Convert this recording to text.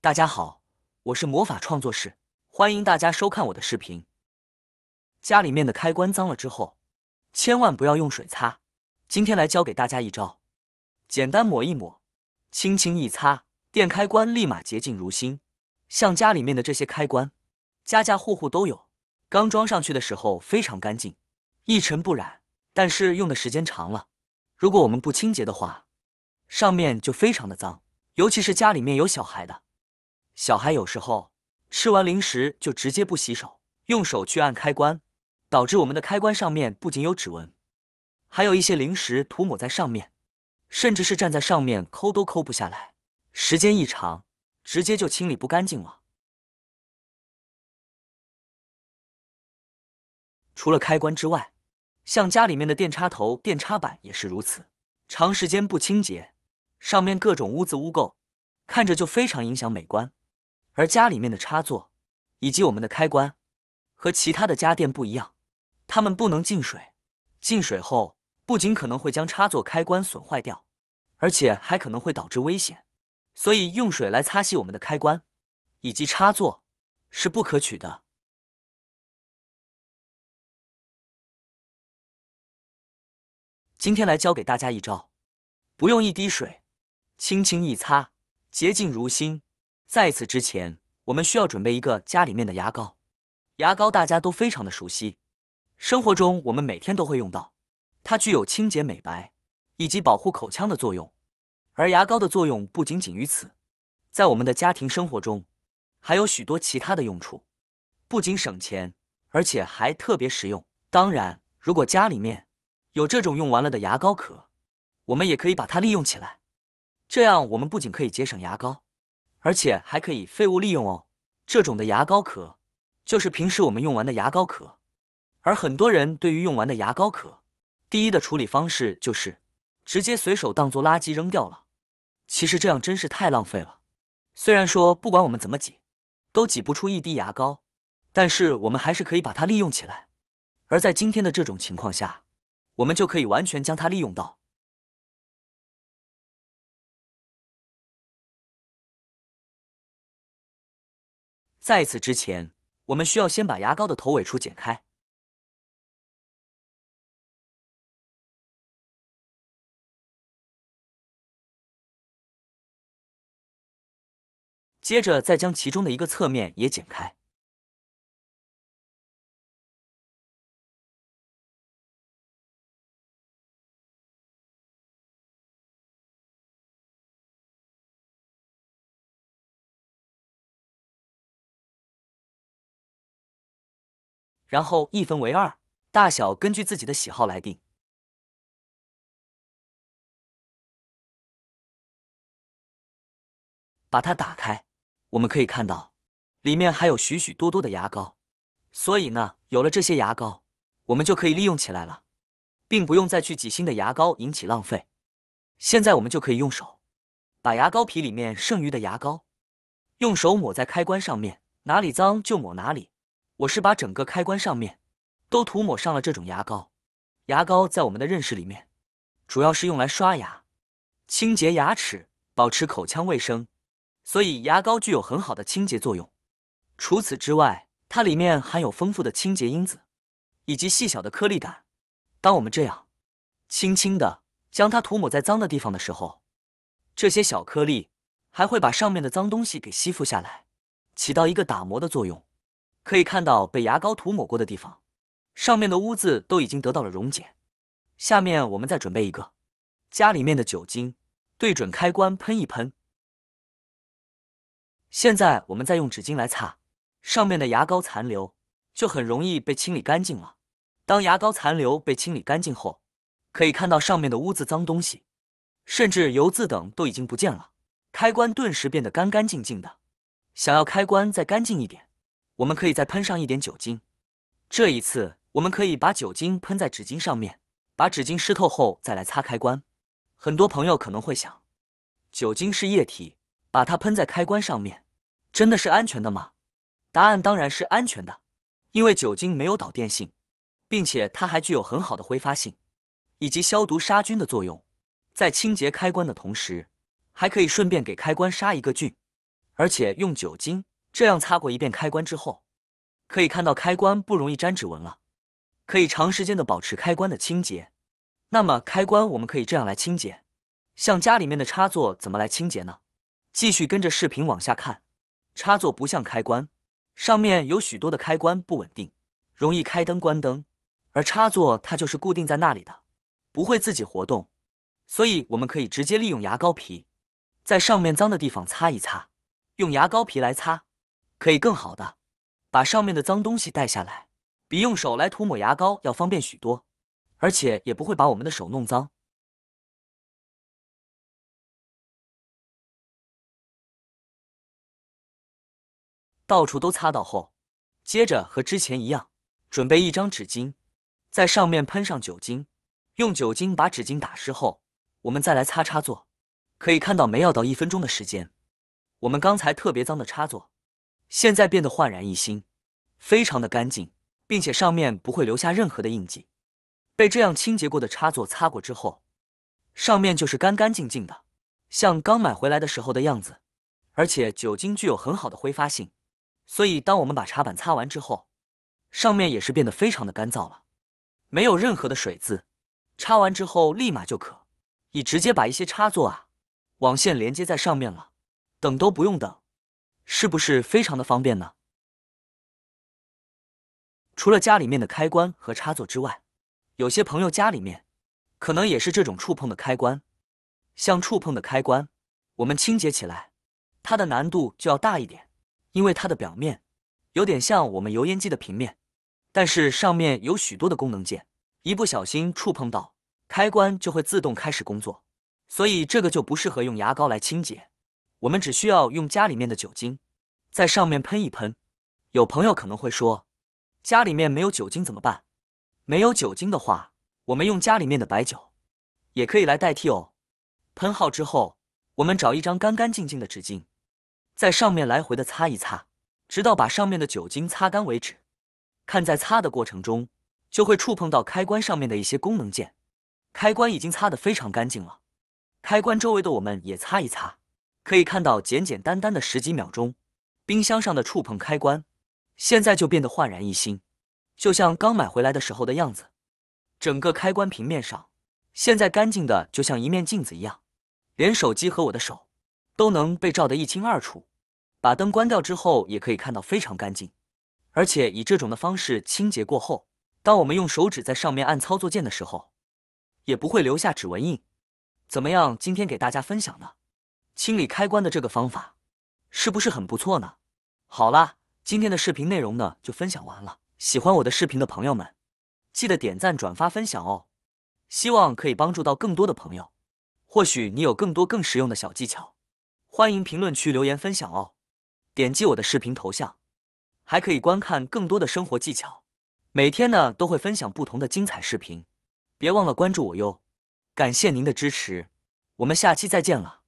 大家好，我是魔法创作室，欢迎大家收看我的视频。家里面的开关脏了之后，千万不要用水擦。今天来教给大家一招，简单抹一抹，轻轻一擦，电开关立马洁净如新。像家里面的这些开关，家家户户都有，刚装上去的时候非常干净，一尘不染。但是用的时间长了，如果我们不清洁的话，上面就非常的脏，尤其是家里面有小孩的。小孩有时候吃完零食就直接不洗手，用手去按开关，导致我们的开关上面不仅有指纹，还有一些零食涂抹在上面，甚至是站在上面抠都抠不下来，时间一长，直接就清理不干净了。除了开关之外，像家里面的电插头、电插板也是如此，长时间不清洁，上面各种污渍污垢，看着就非常影响美观。而家里面的插座以及我们的开关和其他的家电不一样，它们不能进水，进水后不仅可能会将插座开关损坏掉，而且还可能会导致危险。所以用水来擦洗我们的开关以及插座是不可取的。今天来教给大家一招，不用一滴水，轻轻一擦，洁净如新。在此之前，我们需要准备一个家里面的牙膏。牙膏大家都非常的熟悉，生活中我们每天都会用到，它具有清洁美白以及保护口腔的作用。而牙膏的作用不仅仅于此，在我们的家庭生活中还有许多其他的用处，不仅省钱，而且还特别实用。当然，如果家里面有这种用完了的牙膏壳，我们也可以把它利用起来，这样我们不仅可以节省牙膏，而且还可以废物利用哦。这种的牙膏壳就是平时我们用完的牙膏壳，而很多人对于用完的牙膏壳，第一的处理方式就是直接随手当做垃圾扔掉了。其实这样真是太浪费了。虽然说不管我们怎么挤，都挤不出一滴牙膏，但是我们还是可以把它利用起来。而在今天的这种情况下，我们就可以完全将它利用到。在此之前，我们需要先把牙膏的头尾处剪开。接着再将其中的一个侧面也剪开。然后一分为二，大小根据自己的喜好来定。把它打开，我们可以看到里面还有许许多多的牙膏，所以呢，有了这些牙膏，我们就可以利用起来了，并不用再去挤新的牙膏引起浪费。现在我们就可以用手把牙膏皮里面剩余的牙膏用手抹在开关上面，哪里脏就抹哪里。我是把整个开关上面都涂抹上了这种牙膏。牙膏在我们的认识里面，主要是用来刷牙、清洁牙齿、保持口腔卫生，所以牙膏具有很好的清洁作用。除此之外，它里面含有丰富的清洁因子以及细小的颗粒感。当我们这样轻轻的将它涂抹在脏的地方的时候，这些小颗粒还会把上面的脏东西给吸附下来，起到一个打磨的作用。可以看到被牙膏涂抹过的地方，上面的污渍都已经得到了溶解。下面我们再准备一个家里面的酒精，对准开关喷一喷。现在我们再用纸巾来擦，上面的牙膏残留就很容易被清理干净了。当牙膏残留被清理干净后，可以看到上面的污渍、脏东西，甚至油渍等都已经不见了，开关顿时变得干干净净的。想要开关再干净一点，我们可以再喷上一点酒精。这一次我们可以把酒精喷在纸巾上面，把纸巾湿透后再来擦开关。很多朋友可能会想，酒精是液体，把它喷在开关上面，真的是安全的吗？答案当然是安全的，因为酒精没有导电性，并且它还具有很好的挥发性以及消毒杀菌的作用。在清洁开关的同时，还可以顺便给开关杀一个菌。而且用酒精这样擦过一遍开关之后，可以看到开关不容易沾指纹了，可以长时间的保持开关的清洁。那么开关我们可以这样来清洁，像家里面的插座怎么来清洁呢？继续跟着视频往下看。插座不像开关，上面有许多的开关不稳定，容易开灯关灯，而插座它就是固定在那里的，不会自己活动，所以我们可以直接利用牙膏皮，在上面脏的地方擦一擦，用牙膏皮来擦，可以更好的把上面的脏东西带下来，比用手来涂抹牙膏要方便许多，而且也不会把我们的手弄脏。到处都擦到后，接着和之前一样，准备一张纸巾，在上面喷上酒精，用酒精把纸巾打湿后，我们再来擦插座。可以看到没要到1分钟的时间，我们刚才特别脏的插座，现在变得焕然一新，非常的干净，并且上面不会留下任何的印记。被这样清洁过的插座擦过之后，上面就是干干净净的，像刚买回来的时候的样子，而且酒精具有很好的挥发性。所以当我们把茶板擦完之后，上面也是变得非常的干燥了，没有任何的水渍，擦完之后立马就可以直接把一些插座网线连接在上面了，等都不用等，是不是非常的方便呢？除了家里面的开关和插座之外，有些朋友家里面可能也是这种触碰的开关，像触碰的开关，我们清洁起来它的难度就要大一点，因为它的表面有点像我们油烟机的平面，但是上面有许多的功能键，一不小心触碰到开关就会自动开始工作，所以这个就不适合用牙膏来清洁，我们只需要用家里面的酒精在上面喷一喷。有朋友可能会说，家里面没有酒精怎么办？没有酒精的话，我们用家里面的白酒也可以来代替哦。喷好之后，我们找一张干干净净的纸巾，在上面来回的擦一擦，直到把上面的酒精擦干为止。看在擦的过程中，就会触碰到开关上面的一些功能键，开关已经擦得非常干净了。开关周围的我们也擦一擦，可以看到简简单单的10几秒钟，冰箱上的触碰开关现在就变得焕然一新，就像刚买回来的时候的样子。整个开关平面上现在干净的就像一面镜子一样，连手机和我的手都能被照得一清二楚。把灯关掉之后也可以看到非常干净，而且以这种的方式清洁过后，当我们用手指在上面按操作键的时候，也不会留下指纹印。怎么样，今天给大家分享的清理开关的这个方法是不是很不错呢？好啦，今天的视频内容呢就分享完了，喜欢我的视频的朋友们记得点赞转发分享哦，希望可以帮助到更多的朋友。或许你有更多更实用的小技巧，欢迎评论区留言分享哦。点击我的视频头像，还可以观看更多的生活技巧。每天呢都会分享不同的精彩视频，别忘了关注我哟。感谢您的支持，我们下期再见了。